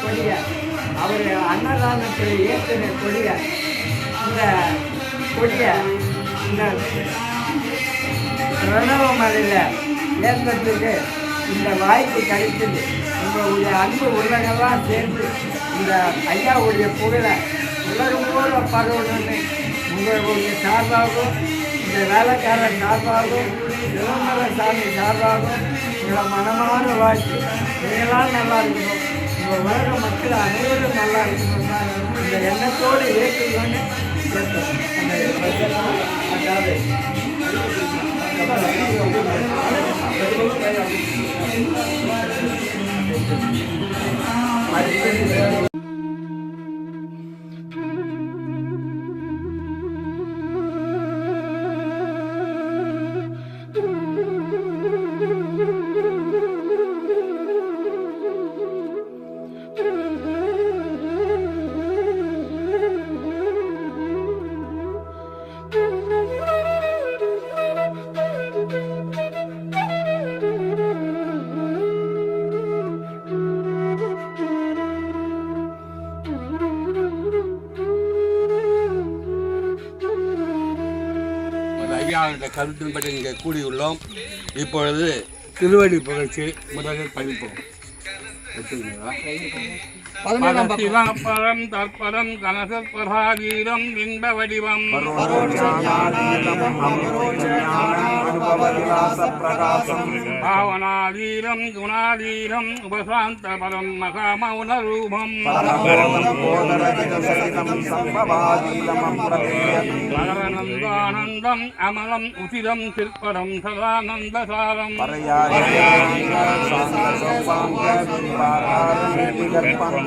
கொடியை அவர் அன்னதானத்தில் ஏற்றின கொடியை இந்த கொடியை இந்த பிரணவமலையில் ஏற்றத்துக்கு இந்த வாய்ப்பு கிடைச்சது. உங்களுடைய அன்பு உள்ளங்கள்லாம் சேர்ந்து இந்த ஐயாவுடைய புகழை உலகம் போல பரவணும்னு உங்களுடைய சார்பாகவும் இந்த வேலைக்காரர் சார்பாகவும் சிதம்பர சாமி சார்பாகவும் உங்களை மனமான வாழ்த்து. நீங்களாம் நல்லா இருக்கணும், உங்கள் உலக மக்கள் அனைவரும் நல்லா இருக்கணும். இந்த எண்ணத்தோடு ஏற்றுக்கொண்டு அந்த ஐயாவுடைய கருத்தின்படி இங்கே கூடியுள்ளோம். இப்பொழுது திருவடி புகழ்ச்சி முதலில் படிப்போம். பரம் தற்பரம் கனசற்பராதீரம் இன்ப வடிவம் பாவனாதீரம் குணாதீரம் உபசாந்த பரம் மகாமௌன ரூபம் மகரநந்தானந்தம் அமலம் உசிதம் சிற்பரம் சதானந்தசாரம்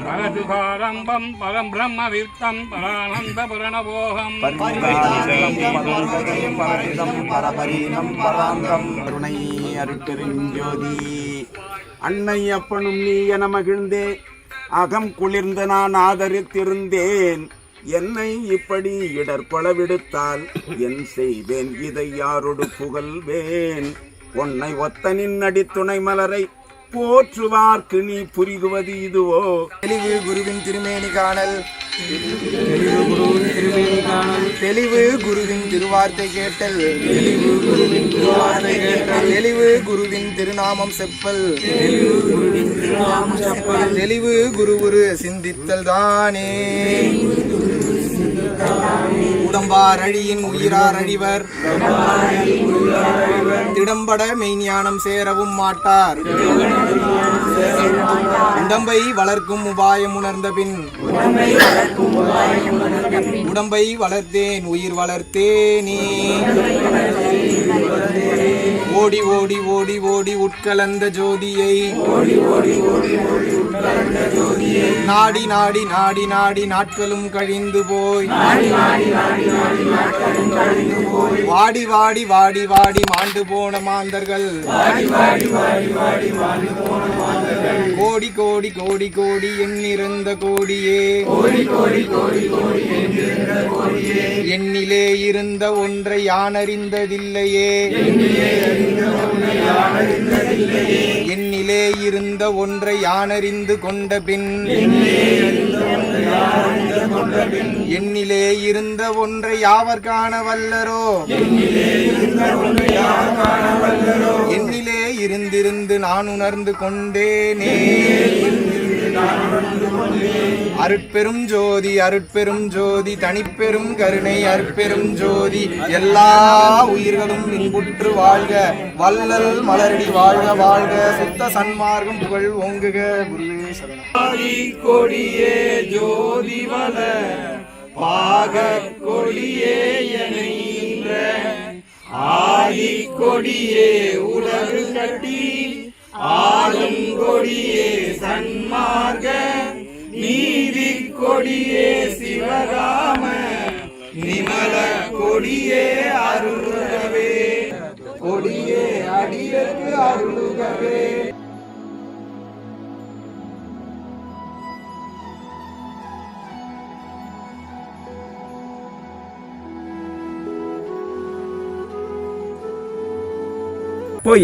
பரசுகாரம்பம் பரம் பிரம்ம வித்தம் பரானந்த புரணபோகம் அருட்பெருஞ்சோதி. அன்னை அப்பனும் நீ என மகிழ்ந்தே அகம் குளிர்ந்த நான் ஆதரித்திருந்தேன். என்னை இப்படி இடர்பட விடுத்தால் என் செய்வேன், இதை யாரோடு புகழ்வேன்? உன்னை ஒத்தனின் அடித்துணை மலரை போற்றுவார்க்கு நீ புரிகுவது இதுவோ? தெளிவு குருவின் திருமேனி காணல், தெளிவு குருவின் திருவார்த்தை கேட்டல், தெளிவு குருவின் திருநாமம் செப்பல், தெளிவு குரு சிந்தித்தல் தானே. உடம்பார் அழியின் உயிரார் அழிவர், திடம்பட மெய்ஞானம் சேரவும் மாட்டார். உடம்பை வளர்க்கும் உபாயம் உணர்ந்த பின் உடம்பை வளர்த்தேன் உயிர் வளர்த்தேனே. ஓடி ஓடி ஓடி ஓடி உட்கலந்த ஜோதியை நாடி நாடி நாடி நாடி நாட்களும் கழிந்து போய் வாடி வாடி வாடி வாடி மாண்டு போன மாந்தர்கள் கோடி கோடி கோடி கோடி எண்ணிருந்த கோடியே எண்ணிலே இருந்த ஒன்றை யானறிந்ததில்லையே, எண்ணிலே இருந்த ஒன்றை யானறிந்து கொண்ட பின் எண்ணிலே இருந்த ஒன்றை யாவர் காண வல்லரோ? எண்ணிலே இருந்திருந்து நான் உணர்ந்து கொண்டேனே. அருட்பெரும் ஜோதி அருட்பெரும் ஜோதி தனிப்பெரும் கருணை அருட்பெரும் ஜோதி. எல்லா உயிர்களும் இன்புற்று வாழ்க, வள்ளல் மலரடி வாழ்க வாழ்க, சுத்த சன்மார்க்கம் புகழ் ஓங்குக. குருவே சரணம். கொடியே ஜோதி வல பாக கொடியே என்ற ஆதி கொடியே உலகு கட்டி ஆளும் கொடியே சன்மார்க்க நீதி கொடியே சிவகாம நிமல கொடியே அருள்கவே கொடியே அடியற்கு அருள்கவே.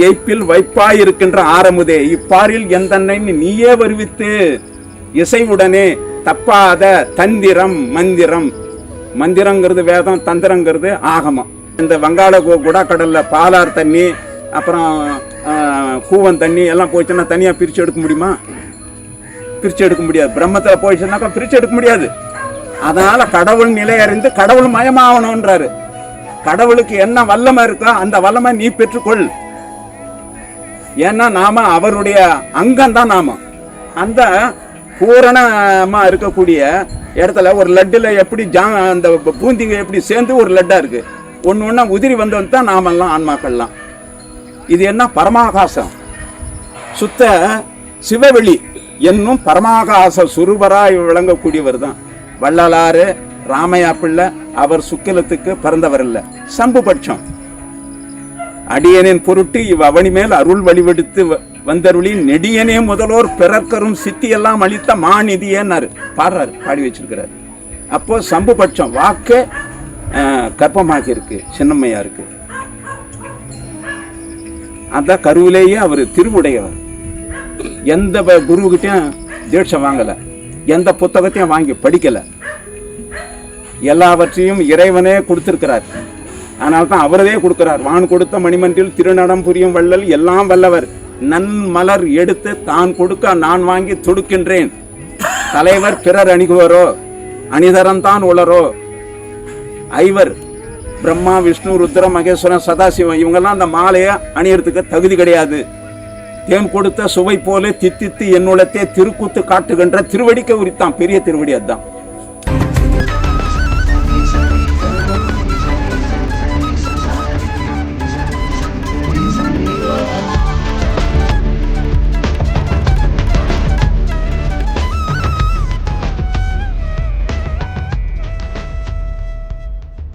எய்ப்பில் வைப்பாயிருக்கின்ற ஆரமுதே, இப்பாரில் எந்தன்னை நீயே வருவித்து இசைவுடனே தப்பாத தந்திரம் மந்திரம். மந்திரங்கிறது வேதம், தந்திரங்கிறது ஆகமம். இந்த வங்காள குடாக்கடல்ல பாலார் தண்ணி அப்புறம் கூவன் தண்ணி எல்லாம் போச்சுன்னா தனியா பிரிச்சு எடுக்க முடியுமா? பிரிச்சு எடுக்க முடியாது. பிரம்மத்துல போயிடுச்சுன்னாக்கா பிரிச்சு எடுக்க முடியாது. அதனால கடவுள் நிலை அறிந்து கடவுள் மயமாகணும்ன்றாரு. கடவுளுக்கு என்ன வல்லமை இருக்கோ அந்த வல்லமை நீ பெற்றுக்கொள். ஏன்னா நாம அவருடைய அங்கம் தான். நாம அந்த பூரணமா இருக்கக்கூடிய இடத்துல ஒரு லட்டுல எப்படி அந்த பூந்திங்க எப்படி சேர்ந்து ஒரு லட்டா இருக்கு, ஒன்னு ஒன்னா உதிரி வந்தவன் தான் நாமெல்லாம் ஆன்மாக்கள்லாம். இது என்ன பரமாகாசம், சுத்த சிவவெளி என்னும் பரமாகாச சுரூபராய் விளங்கக்கூடியவர் தான் வள்ளலாறு. ராமையா பிள்ளை அவர் சுக்கிலத்துக்கு பிறந்தவர் இல்ல, சம்புபட்சம். அடியனின் பொருட்டு இவ் அவனி மேல் அருள் வழிவெடுத்து வந்தருளி நெடியனே முதலோர் பிறர்க்கரும் சித்தியெல்லாம் அளித்த மாநிதியன்னாரு பாடுறாரு, பாடி வச்சிருக்கிறார். அப்போ சம்புபட்சம் வாக்கு கர்ப்பமாக இருக்கு சின்னம்மையா இருக்கு. அந்த கருவிலேயே அவர் திருவுடையவர். எந்த குருகிட்டையும் தீட்சை வாங்கல, எந்த புத்தகத்தையும் வாங்கி படிக்கல, எல்லாவற்றையும் இறைவனே கொடுத்திருக்கிறார். அதனால்தான் அவரதே கொடுக்கிறார். வான் கொடுத்த மணிமன்றில் திருநடம் புரியும் வள்ளல் எல்லாம் வல்லவர், நன்மலர் எடுத்து தான் கொடுக்க நான் வாங்கி தொடுக்கின்றேன். தலைவர் பிறர் அணிகுவரோ அணிதரந்தான் உளரோ. ஐவர் பிரம்மா விஷ்ணு ருத்ர மகேஸ்வரன் சதாசிவம் இவங்கெல்லாம் அந்த மாலையை அணியறதுக்கு தகுதி கிடையாது. தேன் கொடுத்த சுவை போல தித்தித்து என்னுள்ளத்தே திருக்கூத்து காட்டுகின்ற திருவடிக்க உரித்தான், பெரிய திருவடி அதுதான்.